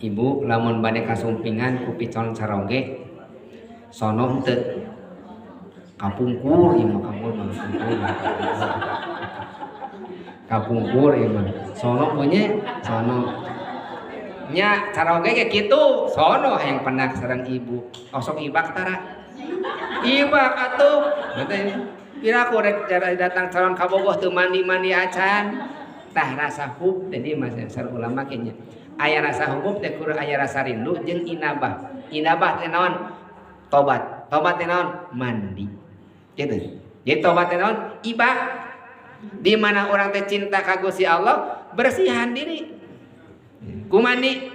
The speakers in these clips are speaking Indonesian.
ibu lamun bade kasumpingan ku picon caroge sono teu kapungkur ieu mah kapungkur ieu mah sono punya sono nya caroge kayak gitu sono yang pernah sareng ibu osok ibak tara ibak atuh betul pira ku rek datang calon kabogoh teu mandi acan tah rasa hub jadi masar ulama kenya aya rasa hubub teh kudu aya rasa rindu jeung inabah teh naon tobat teh naon mandi gitu jadi tobat teh naon ibak di mana orang teh cinta ka Gusti Allah bersihan diri kumandi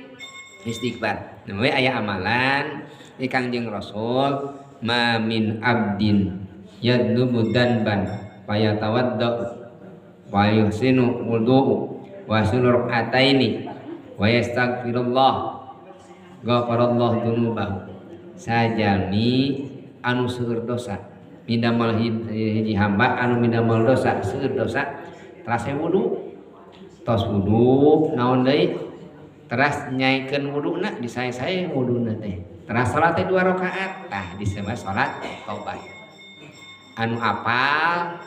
istighfar namanya aya amalan di Kangjeng Rasul ma min abdin yadnubu danban fayatawadda wa yuhsinu wudu'u wa sulur ataini wa yastaghfirullah ghafarallahu dzunubahu sajami anu seueur dosa midamal hiji hamba anu midamal dosa seueur dosa terasa wudu tos wudu naon deui teras nyaikeun wuduna disae-sae wuduna teh teras salat teh 2 rakaat tah disebut salat tobat anu apal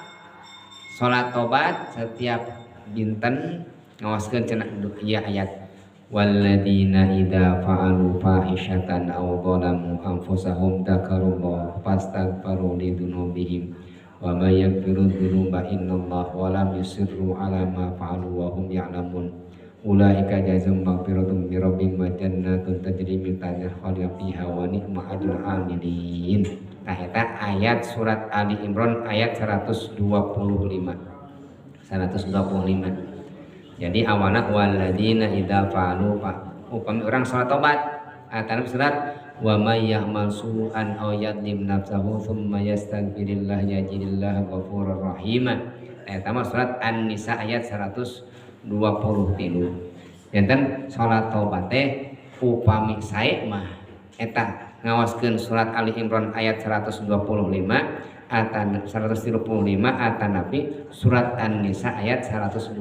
salat tobat setiap dinten ngawaskeun cenah ieu ayat walladzina idza fa'alu fahishatan aw dhalamu anfusahum dzakarullaha fastaghfiru lidzunubihim wa may yaghfiru dzunuba innallaha wa lam yusirru ala ma fa'alu wa hum ya'lamun ulaika jazaa'uhum maghfiratun min rabbihim wa jannatun tajri min tahtiha al-anharu fiha wa ni'ma ajrul 'amilin. Tah eta ayat surat Ali Imran ayat 125. Jadi awalna walladzina idza fa'alu upami urang salat tobat atan surat wa may ya'mal su'an aw yadlim nafsahu tsumma yastaghfirillah yajidillahu ghafurur rahim. Eta mah surat An-Nisa ayat 123. Janten salat tobat teh upami sae mah eta ngawaskeun surat Ali Imran ayat 125 atan 135 atanapi surat An-Nisa ayat 123.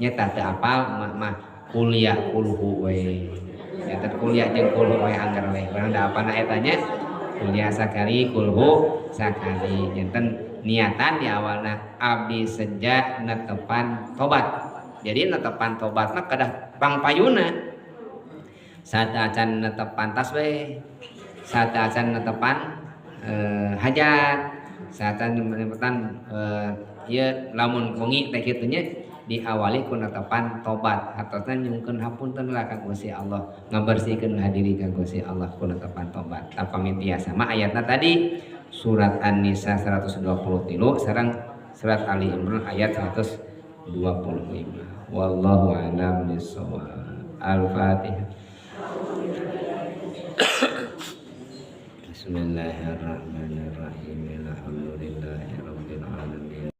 Nyata teu apal mah kuliah kulhu we. Nyata kuliah jeung kulhu we anggar we. Urang da apana eta nya? Kuliah sakali kulhu sakali. Janten niatan di awalna abdi sejak netepan tobat. Jadi netepan tobat mah kedah pangpayuna. Saat acan netepan tas we. Saat acan netepan hajat saatan menemukan ieu lamun wengi teh kitu nya diawali ku netepan tobat hatosna nyungkeun hapunten lah ka Gusti Allah ngabersihkeun hadiri ka Gusti Allah ku netepan tobat tapami tiasa mah ayatna tadi surat An-Nisa 123 sareng surat Ali Imran ayat 125 wallahu a'lam bissawab. Al-Fatihah. Bismillahirrahmanirrahim. Alhamdulillahirabbil alamin.